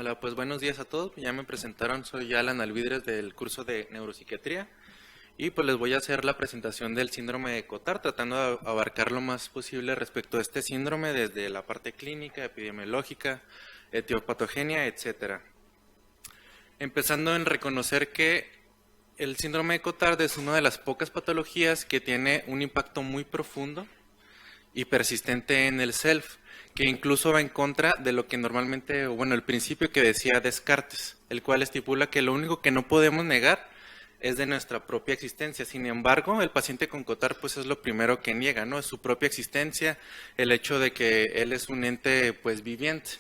Hola, pues buenos días a todos. Ya me presentaron, soy Alan Alvidres del curso de Neuropsiquiatría y pues les voy a hacer la presentación del síndrome de Cotard, tratando de abarcar lo más posible respecto a este síndrome desde la parte clínica, epidemiológica, etiopatogenia, etcétera. Empezando en reconocer que el síndrome de Cotard es una de las pocas patologías que tiene un impacto muy profundo y persistente en el self, que incluso va en contra de lo que normalmente, bueno, el principio que decía Descartes, el cual estipula que lo único que no podemos negar es de nuestra propia existencia. Sin embargo, el paciente con Cotard pues es lo primero que niega, ¿no? Es su propia existencia, el hecho de que él es un ente pues viviente.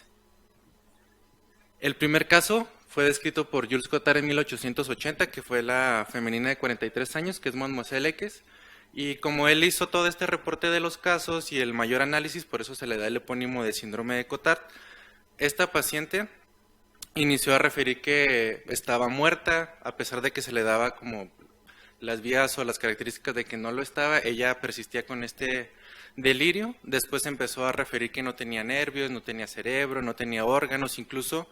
El primer caso fue descrito por Jules Cotard en 1880, que fue la femenina de 43 años, que es Mademoiselle X. Y como él hizo todo este reporte de los casos y el mayor análisis, por eso se le da el epónimo de síndrome de Cotard, esta paciente inició a referir que estaba muerta, a pesar de que se le daba como las vías o las características de que no lo estaba, ella persistía con este delirio. Después empezó a referir que no tenía nervios, no tenía cerebro, no tenía órganos, incluso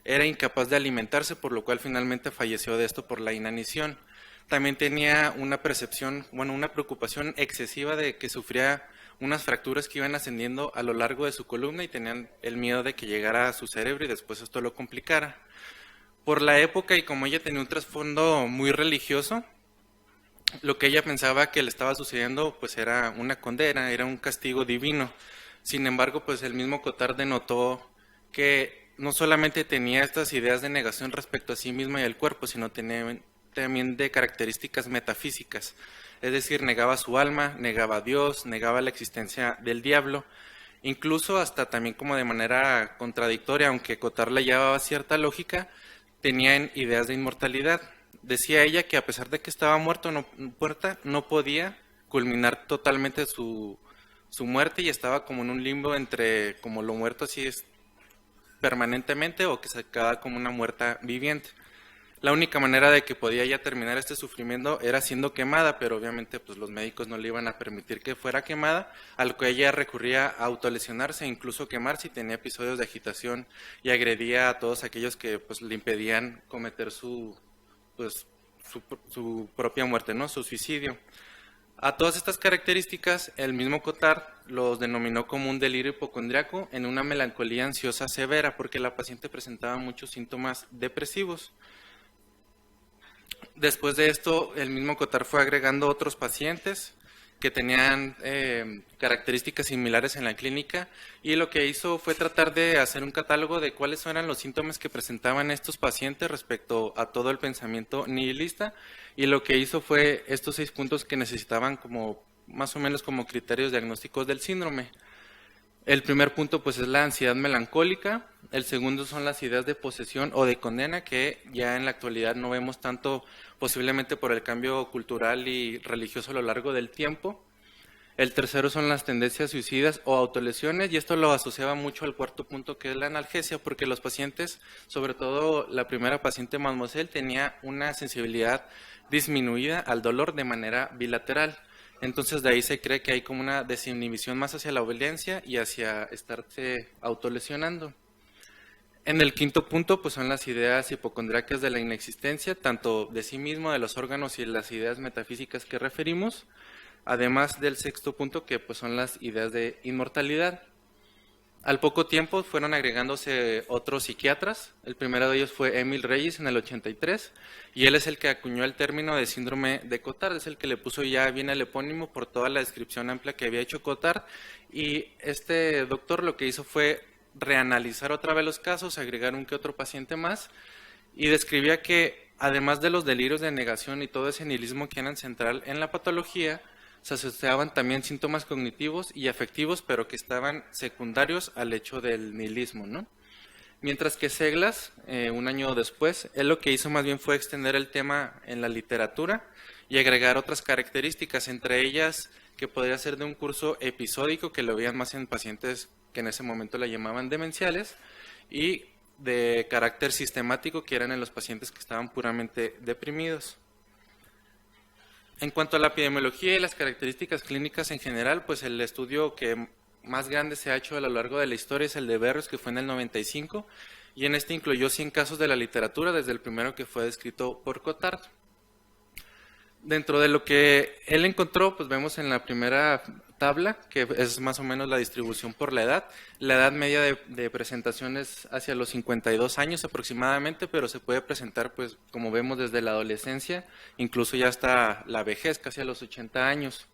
era incapaz de alimentarse, por lo cual finalmente falleció de esto por la inanición. También tenía una percepción, bueno, una preocupación excesiva de que sufría unas fracturas que iban ascendiendo a lo largo de su columna y tenían el miedo de que llegara a su cerebro y después esto lo complicara. Por la época y como ella tenía un trasfondo muy religioso, lo que ella pensaba que le estaba sucediendo pues era una condena, era un castigo divino. Sin embargo, pues el mismo Cotard denotó que no solamente tenía estas ideas de negación respecto a sí misma y al cuerpo, sino tenía también de características metafísicas. Es decir, negaba su alma, negaba a Dios, negaba la existencia del diablo, incluso hasta también como de manera contradictoria, aunque Cotard le llevaba cierta lógica, tenían ideas de inmortalidad. Decía ella que a pesar de que estaba muerta, no podía culminar totalmente su muerte y estaba como en un limbo entre como lo muerto así es permanentemente o que se quedaba como una muerta viviente. La única manera de que podía ya terminar este sufrimiento era siendo quemada, pero obviamente pues los médicos no le iban a permitir que fuera quemada, a lo que ella recurría a autolesionarse, incluso quemarse, y tenía episodios de agitación y agredía a todos aquellos que pues le impedían cometer pues, su propia muerte, ¿no? Su suicidio. A todas estas características, el mismo Cotard los denominó como un delirio hipocondriaco en una melancolía ansiosa severa, porque la paciente presentaba muchos síntomas depresivos. Después de esto, el mismo Cotard fue agregando otros pacientes que tenían características similares en la clínica y lo que hizo fue tratar de hacer un catálogo de cuáles eran los síntomas que presentaban estos pacientes respecto a todo el pensamiento nihilista, y lo que hizo fue estos 6 puntos que necesitaban como más o menos como criterios diagnósticos del síndrome. El primer punto pues es la ansiedad melancólica, el segundo son las ideas de posesión o de condena, que ya en la actualidad no vemos tanto, posiblemente por el cambio cultural y religioso a lo largo del tiempo. El tercero son las tendencias suicidas o autolesiones, y esto lo asociaba mucho al cuarto punto, que es la analgesia, porque los pacientes, sobre todo la primera paciente Mademoiselle, tenía una sensibilidad disminuida al dolor de manera bilateral. Entonces de ahí se cree que hay como una desinhibición más hacia la violencia y hacia estarse autolesionando. En el quinto punto, pues son las ideas hipocondriacas de la inexistencia, tanto de sí mismo, de los órganos y las ideas metafísicas que referimos, además del sexto punto, que pues son las ideas de inmortalidad. Al poco tiempo fueron agregándose otros psiquiatras. El primero de ellos fue Émile Reyes en el 83, y él es el que acuñó el término de síndrome de Cotard, es el que le puso ya bien el epónimo por toda la descripción amplia que había hecho Cotard, y este doctor lo que hizo fue reanalizar otra vez los casos, agregar un que otro paciente más, y describía que además de los delirios de negación y todo ese nihilismo que eran central en la patología, se asociaban también síntomas cognitivos y afectivos, pero que estaban secundarios al hecho del nihilismo, ¿no? Mientras que Seglas, un año después, él lo que hizo más bien fue extender el tema en la literatura y agregar otras características, entre ellas que podría ser de un curso episódico, que lo veían más en pacientes que en ese momento la llamaban demenciales, y de carácter sistemático, que eran en los pacientes que estaban puramente deprimidos. En cuanto a la epidemiología y las características clínicas en general, pues el estudio que más grande se ha hecho a lo largo de la historia es el de Berrios, que fue en el 95, y en este incluyó 100 casos de la literatura, desde el primero que fue descrito por Cotard. Dentro de lo que él encontró, pues vemos en la primera tabla, que es más o menos la distribución por la edad. La edad media de presentación es hacia los 52 años aproximadamente, pero se puede presentar, pues, como vemos, desde la adolescencia, incluso ya hasta la vejez, casi a los 80 años.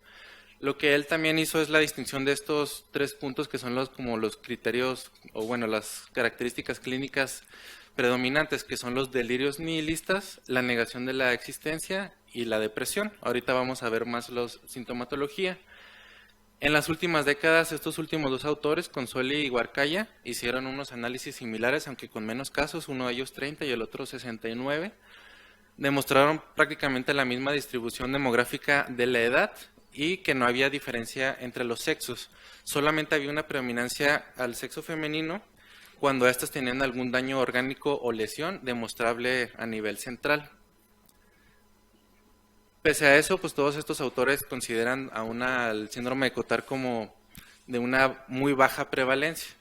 Lo que él también hizo es la distinción de estos 3 puntos que son como los criterios, o bueno, las características clínicas predominantes, que son los delirios nihilistas, la negación de la existencia y la depresión. Ahorita vamos a ver más la sintomatología. En las últimas décadas, estos últimos 2 autores, Consoli y Guarcaya, hicieron unos análisis similares, aunque con menos casos, uno de ellos 30 y el otro 69. Demostraron prácticamente la misma distribución demográfica de la edad y que no había diferencia entre los sexos. Solamente había una predominancia al sexo femenino cuando éstas tenían algún daño orgánico o lesión demostrable a nivel central. Pese a eso, pues todos estos autores consideran aún al síndrome de Cotard como de una muy baja prevalencia.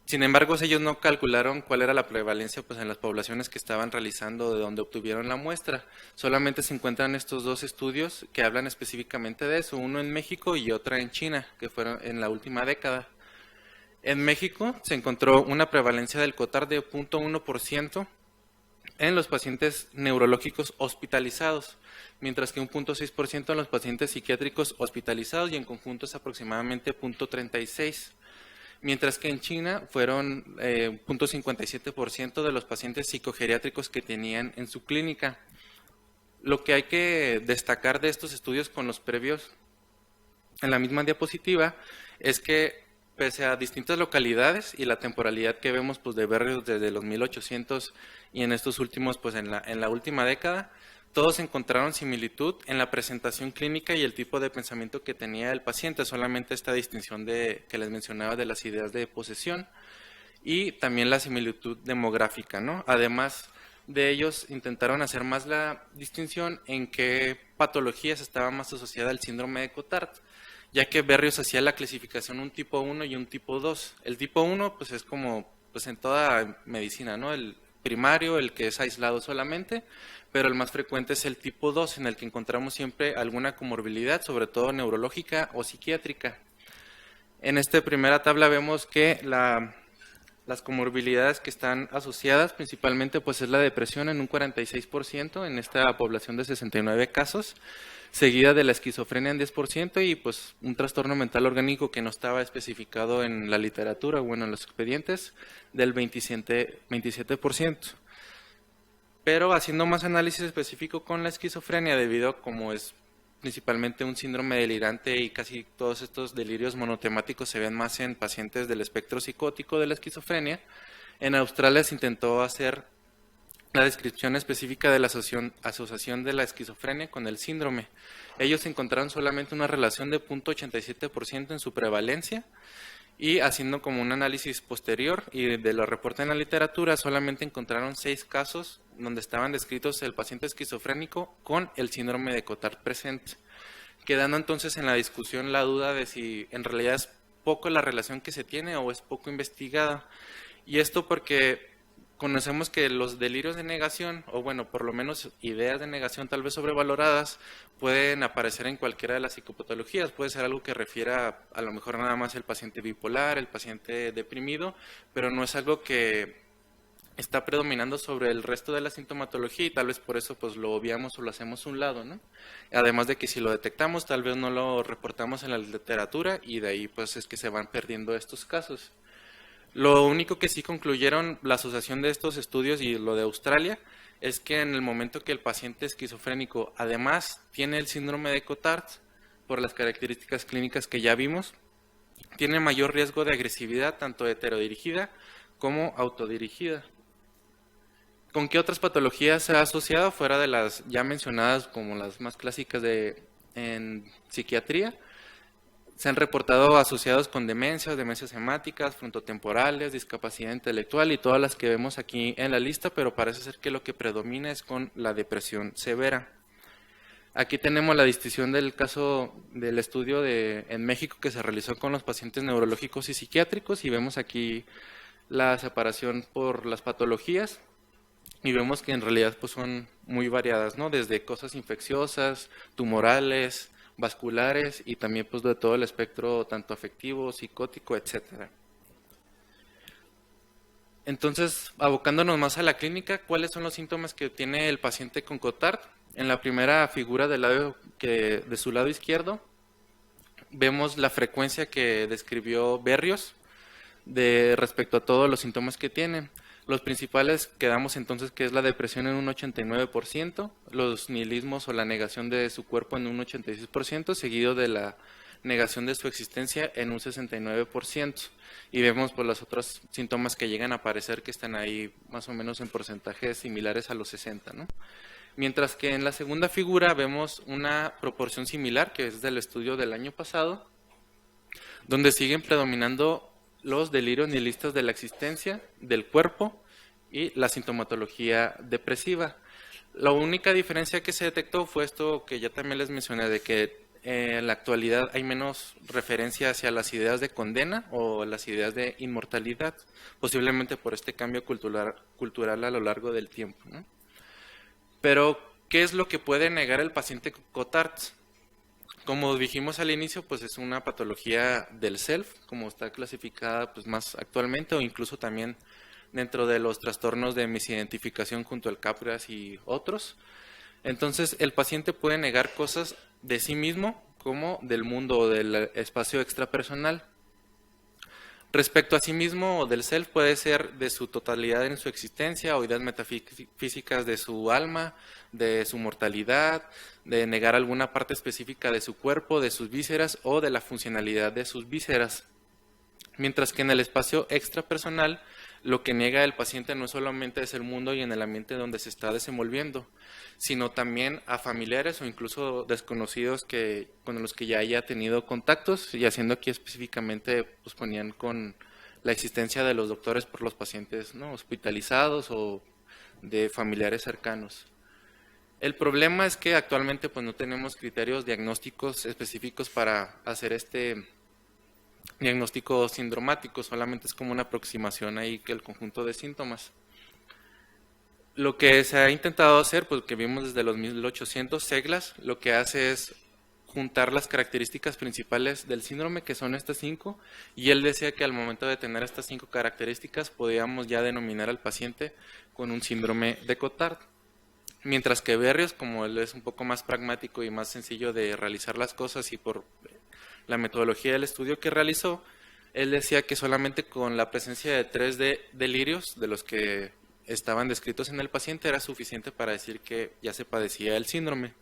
Sin embargo, ellos no calcularon cuál era la prevalencia, pues, en las poblaciones que estaban realizando de donde obtuvieron la muestra. Solamente se encuentran estos 2 estudios que hablan específicamente de eso, uno en México y otra en China, que fueron en la última década. En México se encontró una prevalencia del Cotard de 0.1% en los pacientes neurológicos hospitalizados, mientras que un 0.6% en los pacientes psiquiátricos hospitalizados y en conjunto es aproximadamente 0.36%. Mientras que en China fueron 0.57% de los pacientes psicogeriátricos que tenían en su clínica. Lo que hay que destacar de estos estudios con los previos en la misma diapositiva es que pese a distintas localidades y la temporalidad que vemos, pues, de Berrios desde los 1800 y en estos últimos, pues en la última década, todos encontraron similitud en la presentación clínica y el tipo de pensamiento que tenía el paciente, solamente esta distinción que les mencionaba de las ideas de posesión y también la similitud demográfica, ¿no? Además de ellos, intentaron hacer más la distinción en qué patologías estaba más asociada al síndrome de Cotard, ya que Berrios hacía la clasificación un tipo 1 y un tipo 2. El tipo 1, pues, es como, pues, en toda medicina, ¿no? El primario, el que es aislado solamente, pero el más frecuente es el tipo 2, en el que encontramos siempre alguna comorbilidad, sobre todo neurológica o psiquiátrica. En esta primera tabla vemos que las comorbilidades que están asociadas principalmente, pues, es la depresión en un 46% en esta población de 69 casos, seguida de la esquizofrenia en 10% y, pues, un trastorno mental orgánico que no estaba especificado en la literatura, bueno, en los expedientes, del 27%. Pero haciendo más análisis específico con la esquizofrenia, debido a como es principalmente un síndrome delirante y casi todos estos delirios monotemáticos se ven más en pacientes del espectro psicótico de la esquizofrenia, en Australia se intentó hacer la descripción específica de la asociación de la esquizofrenia con el síndrome. Ellos encontraron solamente una relación de 0.87% en su prevalencia y haciendo como un análisis posterior y de lo reporte en la literatura, solamente encontraron 6 casos donde estaban descritos el paciente esquizofrénico con el síndrome de Cotard presente, quedando entonces en la discusión la duda de si en realidad es poco la relación que se tiene o es poco investigada. Y esto porque conocemos que los delirios de negación, o bueno, por lo menos ideas de negación tal vez sobrevaloradas, pueden aparecer en cualquiera de las psicopatologías. Puede ser algo que refiera a lo mejor nada más el paciente bipolar, el paciente deprimido, pero no es algo que está predominando sobre el resto de la sintomatología y tal vez por eso, pues, lo obviamos o lo hacemos a un lado, ¿no? Además de que si lo detectamos, tal vez no lo reportamos en la literatura y de ahí, pues, es que se van perdiendo estos casos. Lo único que sí concluyeron la asociación de estos estudios y lo de Australia es que en el momento que el paciente esquizofrénico además tiene el síndrome de Cotard, por las características clínicas que ya vimos, tiene mayor riesgo de agresividad tanto heterodirigida como autodirigida. ¿Con qué otras patologías se ha asociado fuera de las ya mencionadas como las más clásicas en psiquiatría? Se han reportado asociados con demencias hemáticas, frontotemporales, discapacidad intelectual y todas las que vemos aquí en la lista, pero parece ser que lo que predomina es con la depresión severa. Aquí tenemos la distinción del caso del estudio en México que se realizó con los pacientes neurológicos y psiquiátricos y vemos aquí la separación por las patologías y vemos que en realidad pues son muy variadas, ¿no? Desde cosas infecciosas, tumorales, vasculares y también pues de todo el espectro tanto afectivo, psicótico, etcétera. Entonces, abocándonos más a la clínica, ¿cuáles son los síntomas que tiene el paciente con Cotard? En la primera figura de su lado izquierdo, vemos la frecuencia que describió Berrios respecto a todos los síntomas que tiene. Los principales quedamos entonces que es la depresión en un 89%, los nihilismos o la negación de su cuerpo en un 86%, seguido de la negación de su existencia en un 69%. Y vemos pues los otros síntomas que llegan a aparecer que están ahí más o menos en porcentajes similares a los 60, ¿no? Mientras que en la segunda figura vemos una proporción similar, que es del estudio del año pasado, donde siguen predominando los delirios nihilistas de la existencia, del cuerpo y la sintomatología depresiva. La única diferencia que se detectó fue esto que ya también les mencioné, de que en la actualidad hay menos referencia hacia las ideas de condena o las ideas de inmortalidad, posiblemente por este cambio cultural a lo largo del tiempo, ¿no? Pero, ¿qué es lo que puede negar el paciente Cotard? Como dijimos al inicio, pues es una patología del self, como está clasificada pues más actualmente, o incluso también dentro de los trastornos de misidentificación junto al Capgras y otros. Entonces, el paciente puede negar cosas de sí mismo como del mundo o del espacio extrapersonal. Respecto a sí mismo o del self, puede ser de su totalidad en su existencia o ideas metafísicas de su alma, de su mortalidad, de negar alguna parte específica de su cuerpo, de sus vísceras o de la funcionalidad de sus vísceras. Mientras que en el espacio extrapersonal, lo que niega el paciente no solamente es el mundo y en el ambiente donde se está desenvolviendo, sino también a familiares o incluso desconocidos con los que ya haya tenido contactos, y haciendo aquí específicamente, pues ponían con la existencia de los doctores por los pacientes, ¿no?, hospitalizados o de familiares cercanos. El problema es que actualmente pues no tenemos criterios diagnósticos específicos para hacer este diagnóstico sindromático, solamente es como una aproximación ahí que el conjunto de síntomas. Lo que se ha intentado hacer, pues que vimos desde los 1800, Seglas, lo que hace es juntar las características principales del síndrome, que son estas 5, y él decía que al momento de tener estas 5 características podíamos ya denominar al paciente con un síndrome de Cotard. Mientras que Berrios, como él es un poco más pragmático y más sencillo de realizar las cosas y por la metodología del estudio que realizó, él decía que solamente con la presencia de 3 delirios de los que estaban descritos en el paciente era suficiente para decir que ya se padecía el síndrome.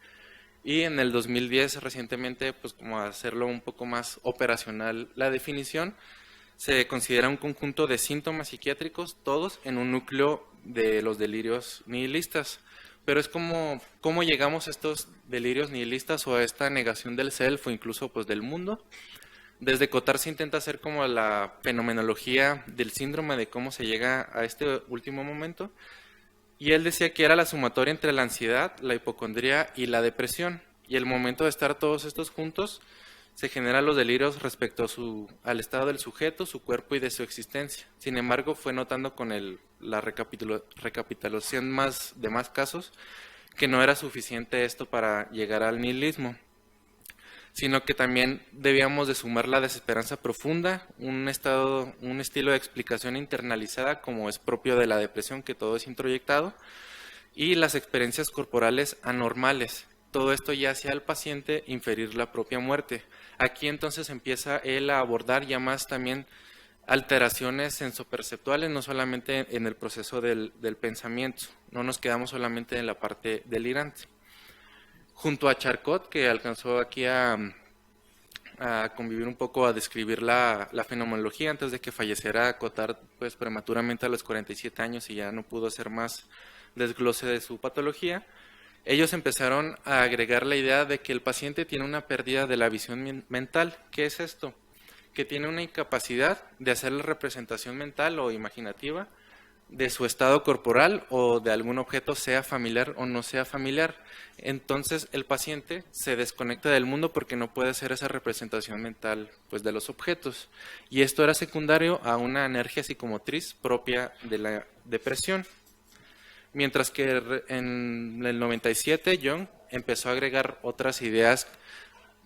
Y en el 2010, recientemente, pues como hacerlo un poco más operacional la definición, se considera un conjunto de síntomas psiquiátricos, todos en un núcleo de los delirios nihilistas. Pero es como cómo llegamos a estos delirios nihilistas o a esta negación del self o incluso pues del mundo. Desde Cotard se intenta hacer como la fenomenología del síndrome, de cómo se llega a este último momento. Y él decía que era la sumatoria entre la ansiedad, la hipocondría y la depresión. Y el momento de estar todos estos juntos, se generan los delirios respecto al estado del sujeto, su cuerpo y de su existencia. Sin embargo, fue notando con la recapitulación de más casos que no era suficiente esto para llegar al nihilismo, sino que también debíamos de sumar la desesperanza profunda, un estilo de explicación internalizada como es propio de la depresión, que todo es introyectado, y las experiencias corporales anormales. Todo esto ya hacía al paciente inferir la propia muerte. Aquí entonces empieza él a abordar ya más también alteraciones sensoperceptuales, no solamente en el proceso del pensamiento. No nos quedamos solamente en la parte delirante. Junto a Charcot, que alcanzó aquí a convivir un poco, a describir la fenomenología antes de que falleciera Cotard pues prematuramente a los 47 años y ya no pudo hacer más desglose de su patología. Ellos empezaron a agregar la idea de que el paciente tiene una pérdida de la visión mental. ¿Qué es esto? Que tiene una incapacidad de hacer la representación mental o imaginativa de su estado corporal o de algún objeto, sea familiar o no sea familiar. Entonces el paciente se desconecta del mundo porque no puede hacer esa representación mental, pues, de los objetos. Y esto era secundario a una anergia psicomotriz propia de la depresión. Mientras que en el 97 Jung empezó a agregar otras ideas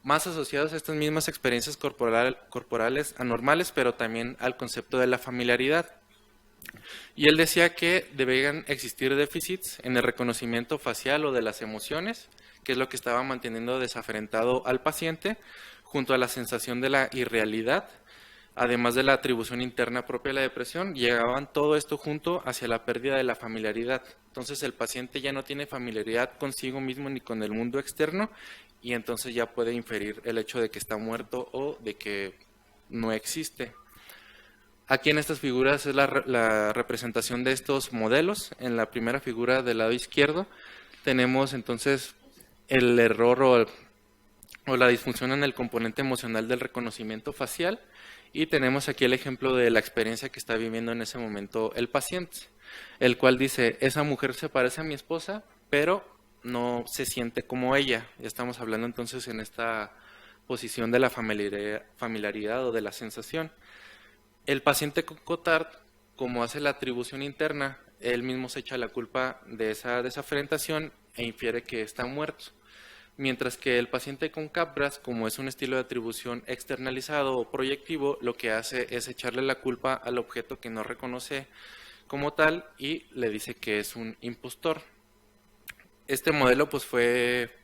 más asociadas a estas mismas experiencias corporales anormales, pero también al concepto de la familiaridad. Y él decía que debían existir déficits en el reconocimiento facial o de las emociones, que es lo que estaba manteniendo desaferentado al paciente, junto a la sensación de la irrealidad, además de la atribución interna propia de la depresión, llegaban todo esto junto hacia la pérdida de la familiaridad. Entonces el paciente ya no tiene familiaridad consigo mismo ni con el mundo externo, y entonces ya puede inferir el hecho de que está muerto o de que no existe. Aquí en estas figuras es la representación de estos modelos. En la primera figura del lado izquierdo tenemos entonces el error o la disfunción en el componente emocional del reconocimiento facial, y tenemos aquí el ejemplo de la experiencia que está viviendo en ese momento el paciente, el cual dice: esa mujer se parece a mi esposa, pero no se siente como ella. Ya estamos hablando entonces en esta posición de la familiaridad o de la sensación. El paciente con Cotard, como hace la atribución interna, él mismo se echa la culpa de esa desafrentación e infiere que está muerto. Mientras que el paciente con Capgras, como es un estilo de atribución externalizado o proyectivo, lo que hace es echarle la culpa al objeto que no reconoce como tal y le dice que es un impostor. Este modelo pues fue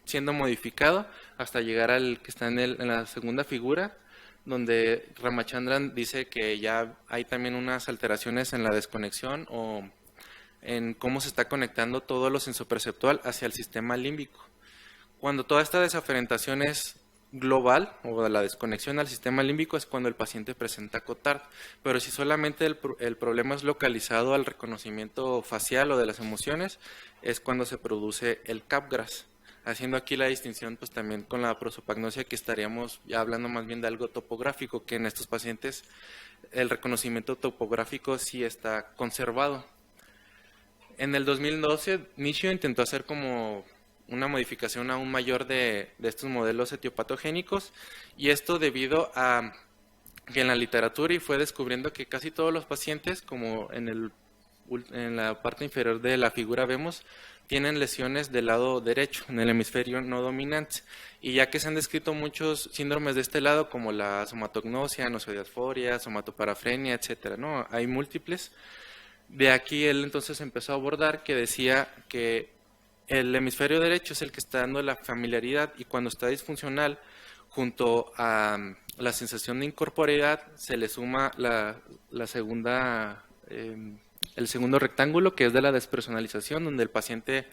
siendo modificado hasta llegar al que está en la segunda figura, donde Ramachandran dice que ya hay también unas alteraciones en la desconexión o en cómo se está conectando todo lo sensoperceptual hacia el sistema límbico. Cuando toda esta desaferentación es global o de la desconexión al sistema límbico es cuando el paciente presenta Cotard, pero si solamente el problema es localizado al reconocimiento facial o de las emociones, es cuando se produce el Capgras. Haciendo aquí la distinción pues también con la prosopagnosia, que estaríamos ya hablando más bien de algo topográfico, que en estos pacientes el reconocimiento topográfico sí está conservado. En el 2012 Nishio intentó hacer como una modificación aún mayor de estos modelos etiopatogénicos, y esto debido a que en la literatura y fue descubriendo que casi todos los pacientes, como en la parte inferior de la figura vemos, tienen lesiones del lado derecho, en el hemisferio no dominante. Y ya que se han descrito muchos síndromes de este lado, como la somatognosia, nosodiasforia, somatoparafrenia, etcétera, ¿no? Hay múltiples. De aquí él entonces empezó a abordar que decía que el hemisferio derecho es el que está dando la familiaridad, y cuando está disfuncional, junto a la sensación de incorporeidad, se le suma la segunda, el segundo rectángulo, que es de la despersonalización, donde el paciente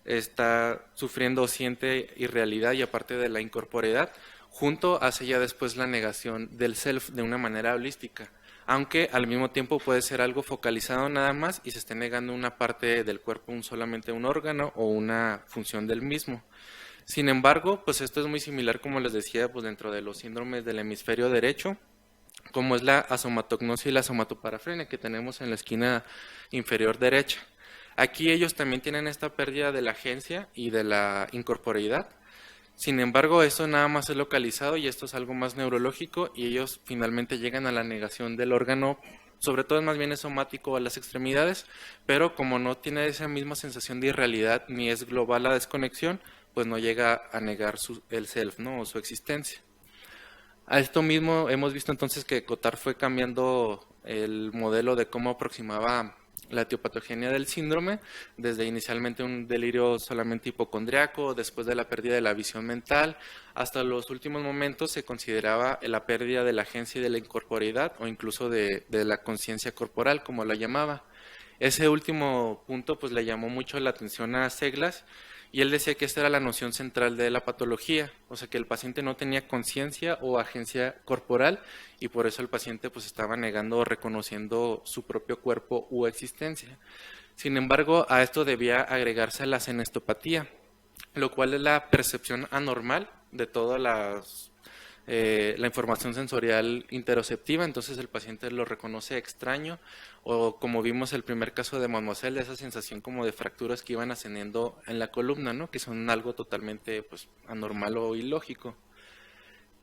está sufriendo o siente irrealidad, y aparte de la incorporeidad, junto hace ya después la negación del self de una manera holística, aunque al mismo tiempo puede ser algo focalizado nada más y se esté negando una parte del cuerpo, solamente un órgano o una función del mismo. Sin embargo, pues esto es muy similar, como les decía, pues dentro de los síndromes del hemisferio derecho, como es la asomatognosia y la somatoparafrenia que tenemos en la esquina inferior derecha. Aquí ellos también tienen esta pérdida de la agencia y de la incorporeidad. Sin embargo, esto nada más es localizado y esto es algo más neurológico, y ellos finalmente llegan a la negación del órgano, sobre todo más bien es somático a las extremidades, pero como no tiene esa misma sensación de irrealidad ni es global la desconexión, pues no llega a negar el self, ¿no? O su existencia. A esto mismo hemos visto entonces que Cotard fue cambiando el modelo de cómo aproximaba la etiopatogenia del síndrome, desde inicialmente un delirio solamente hipocondriaco, después de la pérdida de la visión mental, hasta los últimos momentos se consideraba la pérdida de la agencia y de la incorporeidad, o incluso de la conciencia corporal, como la llamaba. Ese último punto pues le llamó mucho la atención a Seglas, y él decía que esta era la noción central de la patología, o sea que el paciente no tenía conciencia o agencia corporal, y por eso el paciente pues estaba negando o reconociendo su propio cuerpo u existencia. Sin embargo, a esto debía agregarse la senestopatía, lo cual es la percepción anormal de todas la información sensorial interoceptiva, entonces el paciente lo reconoce extraño, o como vimos el primer caso de Mademoiselle, esa sensación como de fracturas que iban ascendiendo en la columna, ¿no? Que son algo totalmente pues, anormal o ilógico.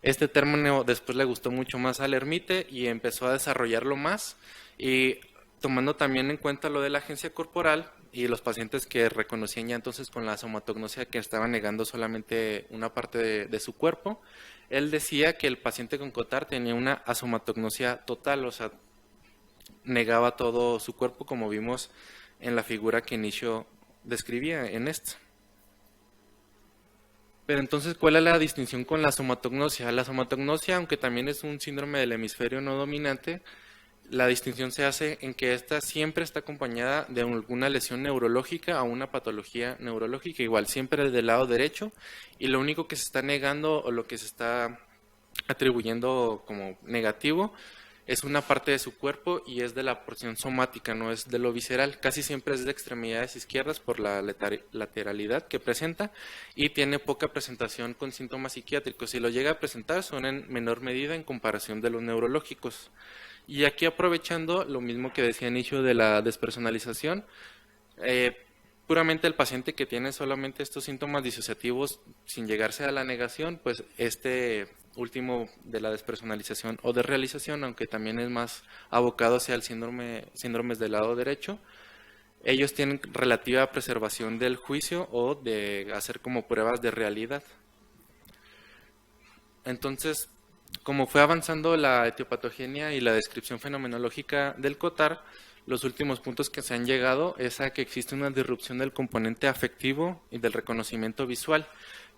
Este término después le gustó mucho más al Hermite y empezó a desarrollarlo más, y tomando también en cuenta lo de la agencia corporal y los pacientes que reconocían ya entonces con la somatognosia que estaban negando solamente una parte de su cuerpo, él decía que el paciente con Cotard tenía una asomatognosia total, o sea, negaba todo su cuerpo como vimos en la figura que Inicio describía en esto. Pero entonces, ¿cuál es la distinción con la somatognosia? La somatognosia, aunque también es un síndrome del hemisferio no dominante, la distinción se hace en que esta siempre está acompañada de alguna lesión neurológica o una patología neurológica, igual siempre del lado derecho, y lo único que se está negando o lo que se está atribuyendo como negativo es una parte de su cuerpo y es de la porción somática, no es de lo visceral. Casi siempre es de extremidades izquierdas por la lateralidad que presenta y tiene poca presentación con síntomas psiquiátricos. Si lo llega a presentar son en menor medida en comparación de los neurológicos. Y aquí aprovechando lo mismo que decía Nicho de la despersonalización, eh, puramente el paciente que tiene solamente estos síntomas disociativos sin llegarse a la negación, pues este último de la despersonalización o de realización, aunque también es más abocado hacia el síndromes del lado derecho, ellos tienen relativa preservación del juicio o de hacer como pruebas de realidad. Entonces, como fue avanzando la etiopatogenia y la descripción fenomenológica del Cotard, los últimos puntos que se han llegado es a que existe una disrupción del componente afectivo y del reconocimiento visual,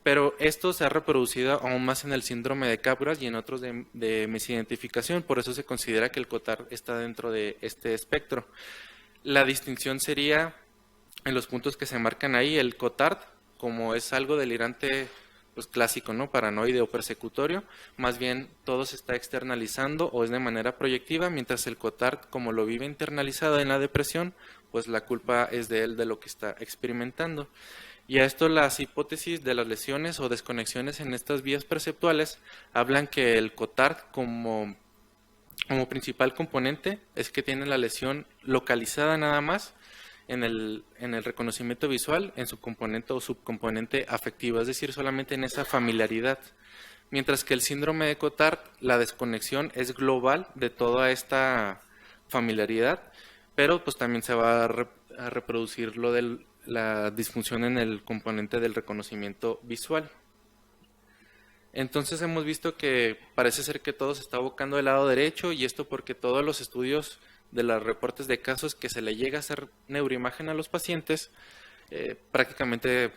pero esto se ha reproducido aún más en el síndrome de Capgras y en otros de misidentificación, por eso se considera que el Cotard está dentro de este espectro. La distinción sería en los puntos que se marcan ahí, el Cotard, como es algo delirante pues clásico, ¿no? Paranoide o persecutorio, más bien todo se está externalizando o es de manera proyectiva, mientras el Cotard, como lo vive internalizado en la depresión, pues la culpa es de él de lo que está experimentando. Y a esto las hipótesis de las lesiones o desconexiones en estas vías perceptuales hablan que el Cotard como principal componente es que tiene la lesión localizada nada más en el reconocimiento visual, en su componente o subcomponente afectivo, es decir, solamente en esa familiaridad. Mientras que el síndrome de Cotard, la desconexión es global de toda esta familiaridad, pero pues también se va a reproducir lo de la disfunción en el componente del reconocimiento visual. Entonces hemos visto que parece ser que todo se está abocando del lado derecho y esto porque todos los estudios de los reportes de casos que se le llega a hacer neuroimagen a los pacientes, prácticamente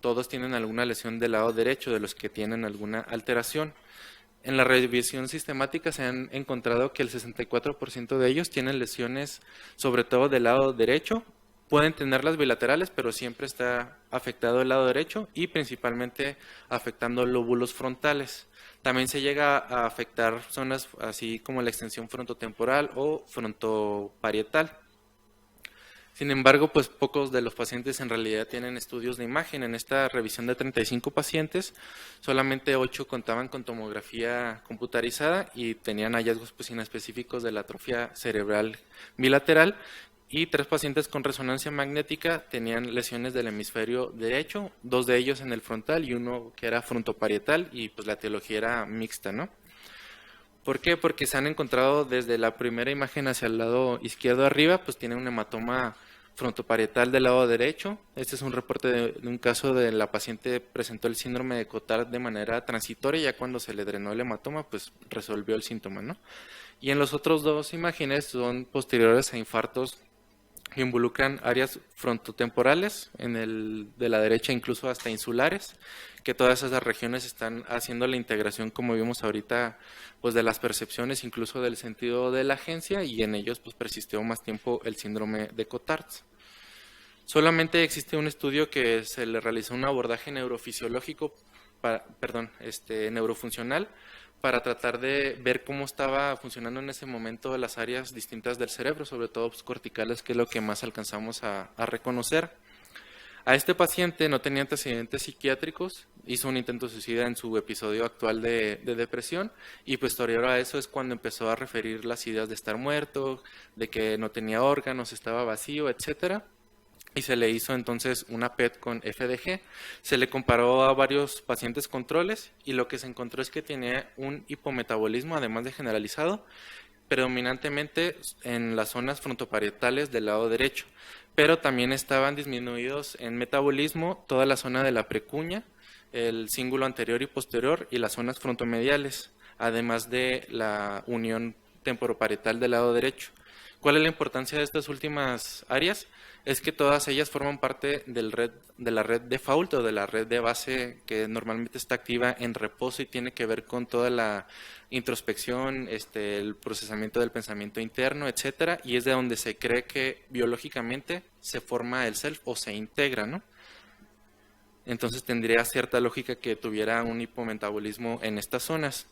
todos tienen alguna lesión del lado derecho de los que tienen alguna alteración. En la revisión sistemática se han encontrado que el 64% de ellos tienen lesiones sobre todo del lado derecho. Pueden tener las bilaterales, pero siempre está afectado el lado derecho y principalmente afectando lóbulos frontales. También se llega a afectar zonas así como la extensión frontotemporal o frontoparietal. Sin embargo, pues pocos de los pacientes en realidad tienen estudios de imagen. En esta revisión de 35 pacientes, solamente 8 contaban con tomografía computarizada y tenían hallazgos pues inespecíficos de la atrofia cerebral bilateral, y 3 pacientes con resonancia magnética tenían lesiones del hemisferio derecho, 2 de ellos en el frontal y uno que era frontoparietal, y pues la etiología era mixta, ¿no? ¿Por qué? Porque se han encontrado desde la primera imagen hacia el lado izquierdo arriba, pues tiene un hematoma frontoparietal del lado derecho. Este es un reporte de un caso de la paciente presentó el síndrome de Cotard de manera transitoria, y ya cuando se le drenó el hematoma, pues resolvió el síntoma, ¿no? Y en los otros 2 imágenes son posteriores a infartos que involucran áreas frontotemporales, de la derecha incluso hasta insulares, que todas esas regiones están haciendo la integración, como vimos ahorita, pues de las percepciones, incluso del sentido de la agencia, y en ellos pues persistió más tiempo el síndrome de Cotard. Solamente existe un estudio que se le realizó un abordaje neurofisiológico, neurofuncional, para tratar de ver cómo estaba funcionando en ese momento las áreas distintas del cerebro, sobre todo pues, corticales, que es lo que más alcanzamos a reconocer. A este paciente no tenía antecedentes psiquiátricos, hizo un intento suicida en su episodio actual de depresión y posterior a eso es cuando empezó a referir las ideas de estar muerto, de que no tenía órganos, estaba vacío, etcétera. Y se le hizo entonces una PET con FDG. Se le comparó a varios pacientes controles y lo que se encontró es que tenía un hipometabolismo, además de generalizado, predominantemente en las zonas frontoparietales del lado derecho, pero también estaban disminuidos en metabolismo toda la zona de la precuña, el cíngulo anterior y posterior y las zonas frontomediales, además de la unión temporoparietal del lado derecho. ¿Cuál es la importancia de estas últimas áreas? Es que todas ellas forman parte de la red default o de la red de base que normalmente está activa en reposo y tiene que ver con toda la introspección, el procesamiento del pensamiento interno, etcétera, y es de donde se cree que biológicamente se forma el self o se integra, ¿no? Entonces tendría cierta lógica que tuviera un hipometabolismo en estas zonas.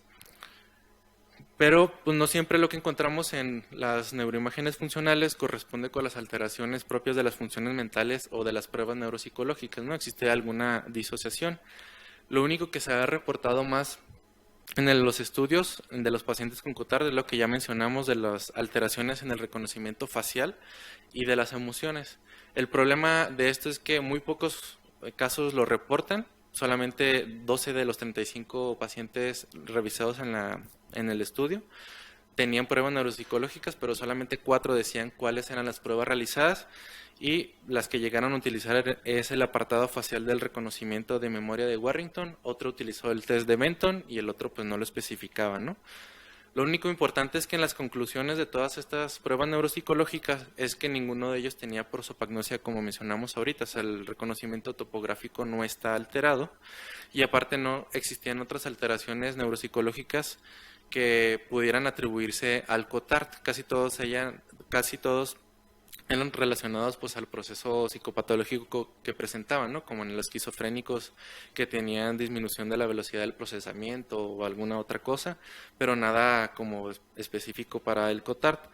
Pero pues, no siempre lo que encontramos en las neuroimágenes funcionales corresponde con las alteraciones propias de las funciones mentales o de las pruebas neuropsicológicas, ¿no? Existe alguna disociación. Lo único que se ha reportado más en los estudios de los pacientes con COTAR es lo que ya mencionamos de las alteraciones en el reconocimiento facial y de las emociones. El problema de esto es que muy pocos casos lo reportan, solamente 12 de los 35 pacientes revisados en el estudio tenían pruebas neuropsicológicas, pero solamente 4 decían cuáles eran las pruebas realizadas y las que llegaron a utilizar es el apartado facial del reconocimiento de memoria de Warrington, otro utilizó el test de Benton y el otro pues no lo especificaba, ¿no? Lo único importante es que en las conclusiones de todas estas pruebas neuropsicológicas es que ninguno de ellos tenía prosopagnosia como mencionamos ahorita, o sea, el reconocimiento topográfico no está alterado y aparte no existían otras alteraciones neuropsicológicas que pudieran atribuirse al COTART, casi todos eran relacionados pues al proceso psicopatológico que presentaban, ¿no? Como en los esquizofrénicos que tenían disminución de la velocidad del procesamiento o alguna otra cosa, pero nada como específico para el COTART.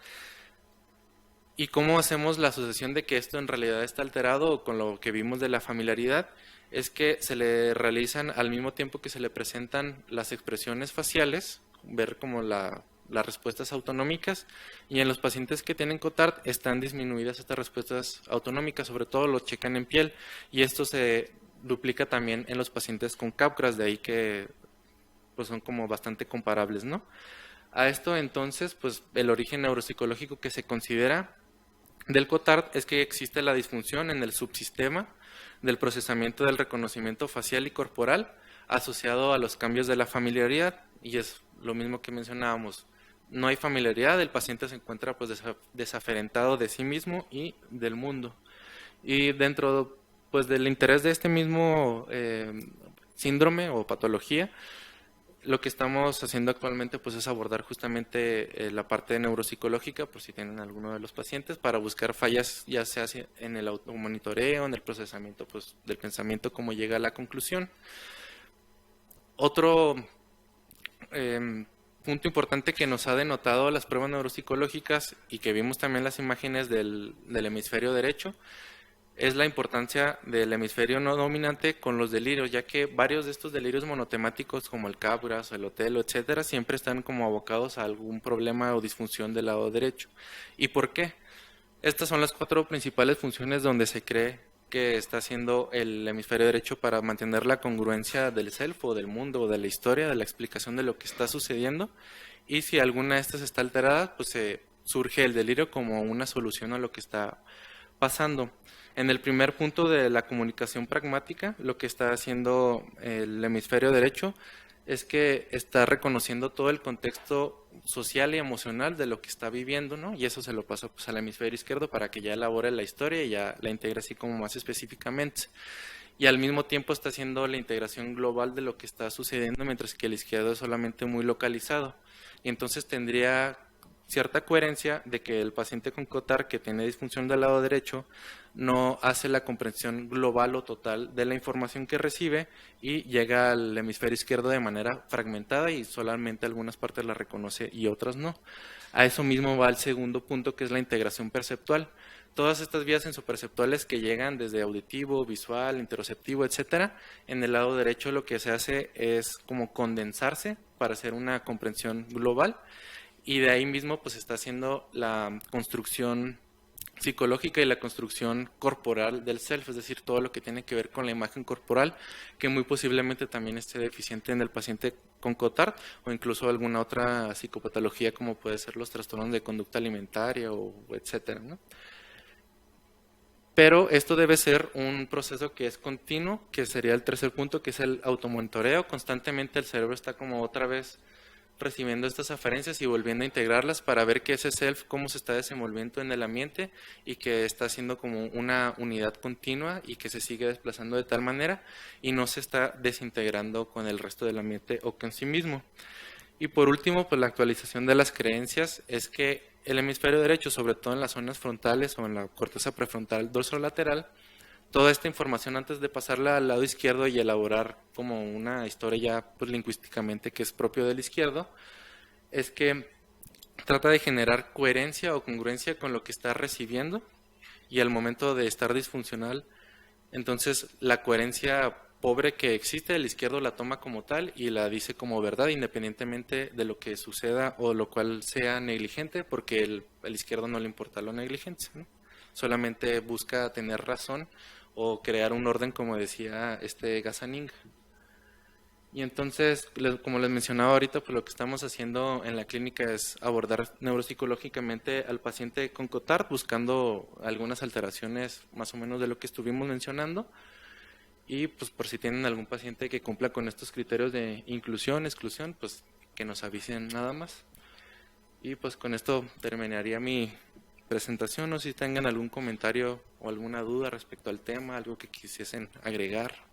¿Y cómo hacemos la asociación de que esto en realidad está alterado con lo que vimos de la familiaridad? Es que se le realizan al mismo tiempo que se le presentan las expresiones faciales, ver como las respuestas autonómicas, y en los pacientes que tienen COTART están disminuidas estas respuestas autonómicas, sobre todo lo checan en piel, y esto se duplica también en los pacientes con Capgras, de ahí que pues son como bastante comparables, ¿no? A esto entonces, pues el origen neuropsicológico que se considera del COTART es que existe la disfunción en el subsistema del procesamiento del reconocimiento facial y corporal asociado a los cambios de la familiaridad, y es lo mismo que mencionábamos. No hay familiaridad, el paciente se encuentra pues desaferentado de sí mismo y del mundo. Y dentro pues del interés de este mismo síndrome o patología, lo que estamos haciendo actualmente pues es abordar justamente la parte neuropsicológica, por si tienen alguno de los pacientes, para buscar fallas ya sea en el automonitoreo, en el procesamiento pues del pensamiento, cómo llega a la conclusión. Otro punto importante que nos ha denotado las pruebas neuropsicológicas y que vimos también las imágenes del hemisferio derecho es la importancia del hemisferio no dominante con los delirios, ya que varios de estos delirios monotemáticos como el Capgras, el Otelo, etcétera, siempre están como abocados a algún problema o disfunción del lado derecho. ¿Y por qué? Estas son las 4 principales funciones donde se cree que está haciendo el hemisferio derecho para mantener la congruencia del self o del mundo o de la historia, de la explicación de lo que está sucediendo. Y si alguna de estas está alterada, pues surge el delirio como una solución a lo que está pasando. En el primer punto de la comunicación pragmática, lo que está haciendo el hemisferio derecho es que está reconociendo todo el contexto social y emocional de lo que está viviendo, ¿no? Y eso se lo pasa pues al hemisferio izquierdo para que ya elabore la historia y ya la integre así como más específicamente. Y al mismo tiempo está haciendo la integración global de lo que está sucediendo, mientras que el izquierdo es solamente muy localizado. Y entonces tendría cierta coherencia de que el paciente con COTAR que tiene disfunción del lado derecho no hace la comprensión global o total de la información que recibe y llega al hemisferio izquierdo de manera fragmentada y solamente algunas partes la reconoce y otras no. A eso mismo va el segundo punto, que es la integración perceptual. todas estas vías sensoperceptuales que llegan desde auditivo, visual, interoceptivo, etcétera, en el lado derecho lo que se hace es como condensarse para hacer una comprensión global, y de ahí mismo pues está haciendo la construcción psicológica y la construcción corporal del self, es decir, todo lo que tiene que ver con la imagen corporal, que muy posiblemente también esté deficiente en el paciente con Cotard, o incluso alguna otra psicopatología como puede ser los trastornos de conducta alimentaria o etcétera, ¿no? Pero esto debe ser un proceso que es continuo, que sería el tercer punto, que es el automonitoreo. Constantemente el cerebro está como otra vez recibiendo estas aferencias y volviendo a integrarlas para ver que ese self, cómo se está desenvolviendo en el ambiente y que está siendo como una unidad continua y que se sigue desplazando de tal manera y no se está desintegrando con el resto del ambiente o con sí mismo. Y por último, pues la actualización de las creencias es que el hemisferio derecho, sobre todo en las zonas frontales o en la corteza prefrontal dorsolateral, toda esta información antes de pasarla al lado izquierdo y elaborar como una historia ya pues, lingüísticamente que es propio del izquierdo, es que trata de generar coherencia o congruencia con lo que está recibiendo, y al momento de estar disfuncional, entonces la coherencia pobre que existe, el izquierdo la toma como tal y la dice como verdad independientemente de lo que suceda o lo cual sea negligente, porque el izquierdo no le importa lo negligente, ¿no? Solamente busca tener razón o crear un orden, como decía este Gazzaniga. Y entonces, como les mencionaba ahorita, pues lo que estamos haciendo en la clínica es abordar neuropsicológicamente al paciente con Cotard, buscando algunas alteraciones más o menos de lo que estuvimos mencionando. Y pues por si tienen algún paciente que cumpla con estos criterios de inclusión, exclusión, pues que nos avisen nada más. Y pues con esto terminaría mi presentación. No sé si tengan algún comentario o alguna duda respecto al tema, algo que quisiesen agregar.